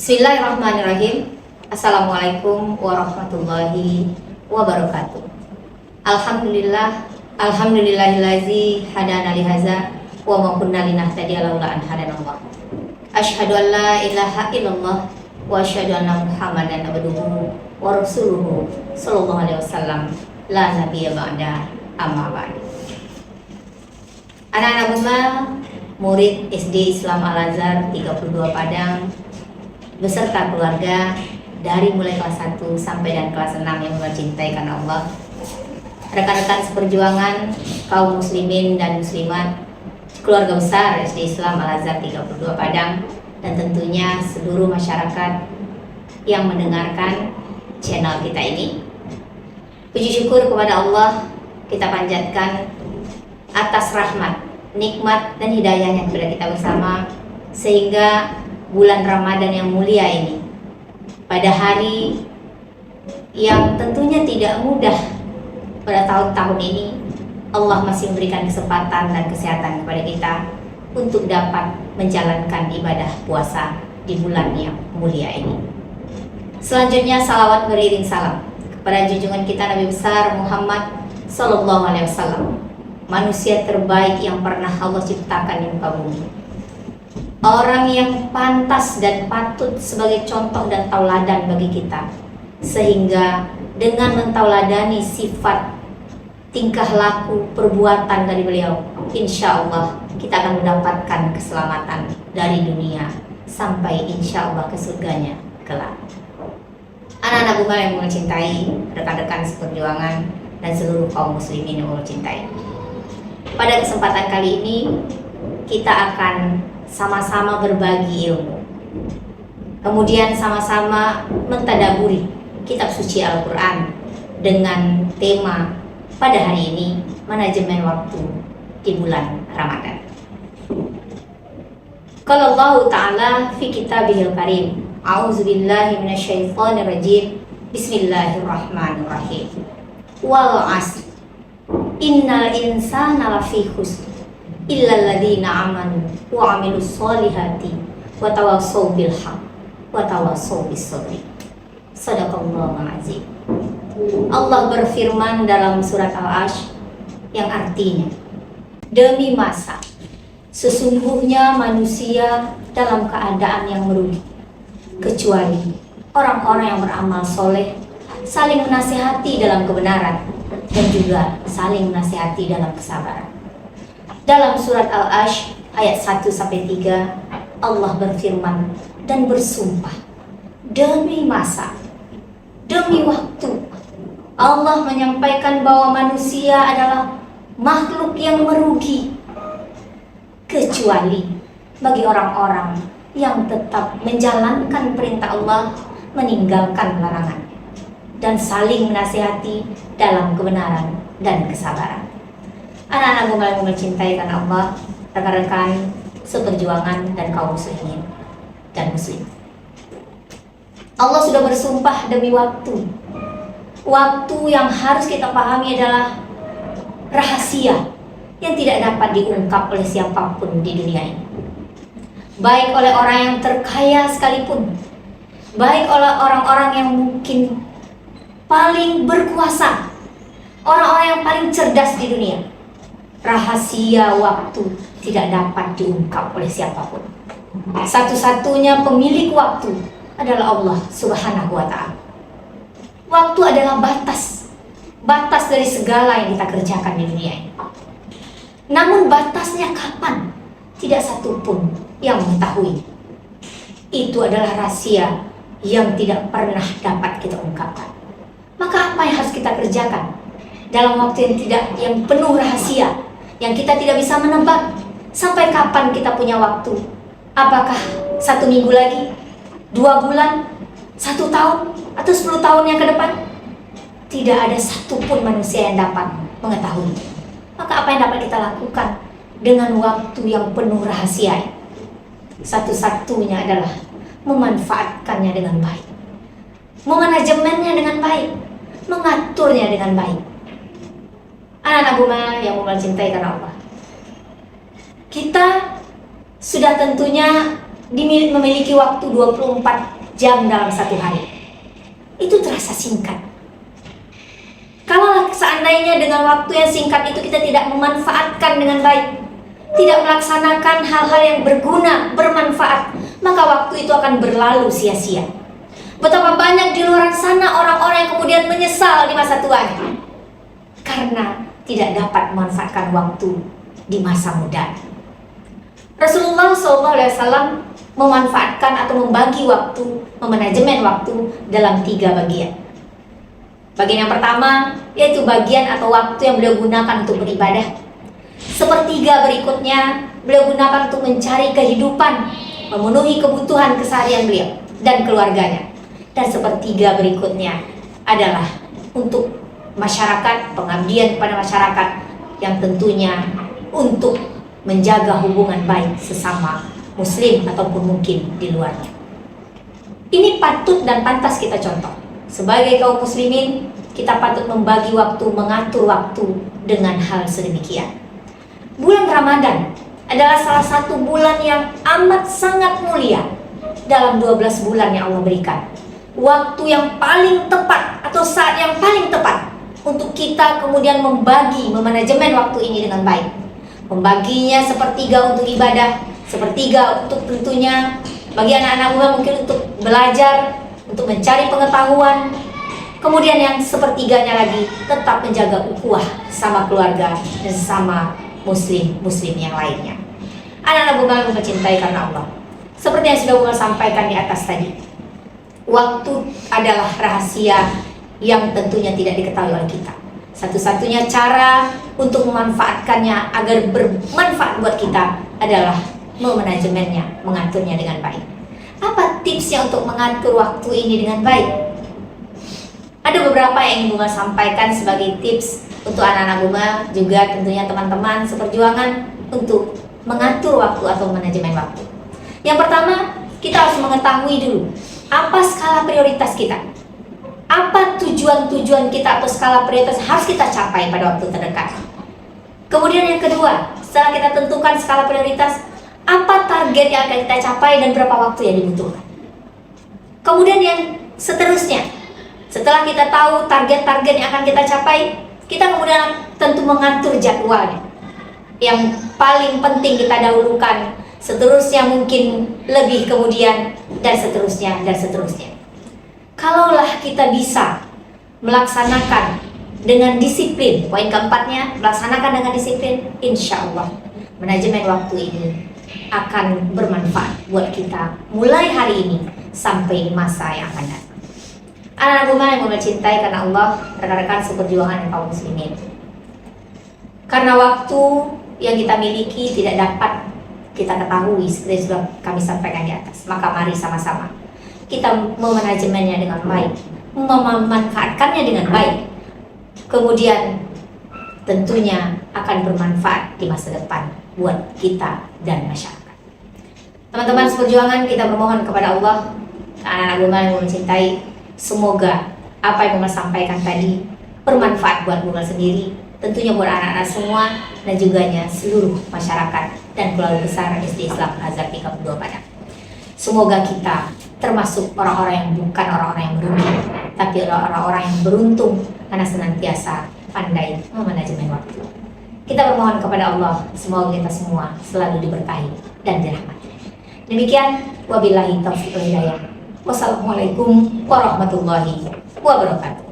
Bismillahirrahmanirrahim. Assalamualaikum warahmatullahi wabarakatuh. Alhamdulillahillazi hadana lihaza wa ma kunna linahtadiya laula an hadanallah. Asyhadu an la ilaha illallah wa asyhadu anna Muhammadan abduhu wa rasuluhu sallallahu alaihi wasallam la nabiyya ba'da amma ba'd. Anak-anak Buma, murid SD Islam Al-Azhar 32 Padang beserta keluarga dari mulai kelas 1 sampai dan kelas 6 yang mencintai karena Allah, rekan-rekan seperjuangan kaum muslimin dan muslimat, keluarga besar SD Islam Al-Azhar 32 Padang, dan tentunya seluruh masyarakat yang mendengarkan channel kita ini. Puji syukur kepada Allah kita panjatkan atas rahmat, nikmat dan hidayahnya kepada kita bersama, sehingga bulan Ramadan yang mulia ini, pada hari yang tentunya tidak mudah pada tahun-tahun ini, Allah masih memberikan kesempatan dan kesehatan kepada kita untuk dapat menjalankan ibadah puasa di bulan yang mulia ini. Selanjutnya salawat beriring salam kepada junjungan kita Nabi besar Muhammad Sallallahu Alaihi Wasallam, manusia terbaik yang pernah Allah ciptakan di muka bumi, orang yang pantas dan patut sebagai contoh dan tauladan bagi kita, sehingga dengan mentauladani sifat, tingkah laku, perbuatan dari beliau, insya Allah kita akan mendapatkan keselamatan dari dunia sampai insya Allah ke surganya kelak. Anak-anak Buma yang mencintai, rekan-rekan seperjuangan dan seluruh kaum muslimin yang mencintai, pada kesempatan kali ini kita akan sama-sama berbagi ilmu, kemudian sama-sama mentadaburi kitab suci Al-Quran dengan tema pada hari ini, manajemen waktu di bulan Ramadan. Qala Allah Ta'ala fi kitabihil karim, a'udzubillahi minasyaitonirrajim, bismillahirrahmanirrahim. Wal 'asr innal insana lafi khusr illal ladzina amanu wa 'amilus solihati wa tawassaw bil haqq wa tawassaw bis sabr. Shadaqallahul azim. Allah berfirman dalam surat Al-Asr yang artinya, demi masa sesungguhnya manusia dalam keadaan yang merugi, kecuali orang-orang yang beramal soleh, saling menasihati dalam kebenaran, dan juga saling menasihati dalam kesabaran. Dalam surat Al-Asr ayat 1-3, Allah berfirman dan bersumpah, demi masa, demi waktu. Allah menyampaikan bahwa manusia adalah makhluk yang merugi, kecuali bagi orang-orang yang tetap menjalankan perintah Allah, meninggalkan larangan, dan saling menasihati dalam kebenaran dan kesabaran. Anak-anak Buma yang mencintai karena Allah, rekan-rekan seperjuangan dan kaum muslimin dan muslim, Allah sudah bersumpah demi waktu. Waktu yang harus kita pahami adalah rahasia yang tidak dapat diungkap oleh siapapun di dunia ini, baik oleh orang yang terkaya sekalipun, baik oleh orang-orang yang mungkin paling berkuasa, orang-orang yang paling cerdas di dunia. Rahasia waktu tidak dapat diungkap oleh siapapun. Satu-satunya pemilik waktu adalah Allah Subhanahu wa Ta'ala. Waktu adalah batas dari segala yang kita kerjakan di dunia ini. Namun batasnya kapan, tidak satupun yang mengetahui. Itu adalah rahasia yang tidak pernah dapat kita ungkapkan. Maka apa yang harus kita kerjakan dalam waktu yang penuh rahasia, yang kita tidak bisa menebak sampai kapan kita punya waktu? Apakah 1 minggu lagi, 2 bulan, 1 tahun, atau 10 tahun yang ke depan? Tidak ada satupun manusia yang dapat mengetahui. Maka apa yang dapat kita lakukan dengan waktu yang penuh rahasia? Satu-satunya adalah memanfaatkannya dengan baik, memanajemennya dengan baik, mengaturnya dengan baik. Anak-anak Buma yang mencintai karena Allah, kita sudah tentunya memiliki waktu 24 jam dalam satu hari. Itu terasa singkat. Kalau seandainya dengan waktu yang singkat itu kita tidak memanfaatkan dengan baik, tidak melaksanakan hal-hal yang berguna, bermanfaat, maka waktu itu akan berlalu sia-sia. Betapa banyak di luar sana orang-orang yang kemudian menyesal di masa tuanya karena tidak dapat memanfaatkan waktu di masa muda. Rasulullah SAW memanfaatkan atau membagi waktu, memanajemen waktu dalam 3 bagian. Bagian yang pertama yaitu bagian atau waktu yang beliau gunakan untuk beribadah. Sepertiga berikutnya beliau gunakan untuk mencari kehidupan, memenuhi kebutuhan keseharian beliau dan keluarganya. Dan sepertiga berikutnya adalah untuk masyarakat, pengabdian kepada masyarakat yang tentunya untuk menjaga hubungan baik sesama muslim ataupun mungkin di luarnya. Ini patut dan pantas kita contoh. Sebagai kaum muslimin, kita patut membagi waktu, mengatur waktu dengan hal sedemikian. Bulan Ramadan adalah salah satu bulan yang amat sangat mulia dalam 12 bulan yang Allah berikan. Waktu yang paling tepat atau saat yang paling tepat untuk kita kemudian membagi, memanajemen waktu ini dengan baik. Membaginya sepertiga untuk ibadah, sepertiga untuk tentunya bagi anak-anak muda mungkin untuk belajar, untuk mencari pengetahuan. Kemudian yang sepertiganya lagi tetap menjaga ukhuwah sama keluarga dan sama muslim yang lainnya. Anak-anak muda yang mencintai karena Allah. Seperti yang sudah Bunga sampaikan di atas tadi, waktu adalah rahasia yang tentunya tidak diketahui oleh kita. Satu-satunya cara untuk memanfaatkannya agar bermanfaat buat kita adalah memanajemennya, mengaturnya dengan baik. Apa tipsnya untuk mengatur waktu ini dengan baik? Ada beberapa yang ingin Bunga sampaikan sebagai tips untuk anak-anak Bunga, juga tentunya teman-teman seperjuangan untuk mengatur waktu atau manajemen waktu. Yang pertama, kita harus mengetahui dulu apa skala prioritas kita. Apa tujuan-tujuan kita atau skala prioritas harus kita capai pada waktu terdekat. Kemudian yang kedua, setelah kita tentukan skala prioritas, apa target yang akan kita capai dan berapa waktu yang dibutuhkan. Kemudian yang seterusnya, setelah kita tahu target-target yang akan kita capai, kita kemudian tentu mengatur jadwalnya. Yang paling penting kita dahulukan, seterusnya mungkin lebih kemudian, dan seterusnya, dan seterusnya. Kalaulah kita bisa melaksanakan dengan disiplin, poin keempatnya, melaksanakan dengan disiplin, insya Allah manajemen waktu ini akan bermanfaat buat kita mulai hari ini sampai di masa yang akan datang. Anak-anak Bunga yang mencintai karena Allah, rekan-rekan seperjuangan kaum muslimin. Karena waktu yang kita miliki tidak dapat kita ketahui seperti sudah kami sampaikan di atas, maka mari sama-sama kita memanajemennya dengan baik, memanfaatkannya dengan baik, kemudian tentunya akan bermanfaat di masa depan buat kita dan masyarakat. Teman-teman seperjuangan, kita bermohon kepada Allah, anak-anak Bunga yang mencintai, semoga apa yang Bunga sampaikan tadi bermanfaat buat Bunga sendiri, tentunya buat anak-anak semua, dan juga seluruh masyarakat dan keluarga besar SD Islam Al-Azhar 32 Padang. Semoga kita termasuk orang-orang yang bukan orang-orang yang beruntung, tapi orang-orang yang beruntung karena senantiasa pandai memanajemen waktu. Kita bermohon kepada Allah, semoga kita semua selalu diberkahi dan dirahmati. Demikian, wabillahi taufiq wal hidayah. Wassalamualaikum warahmatullahi wabarakatuh.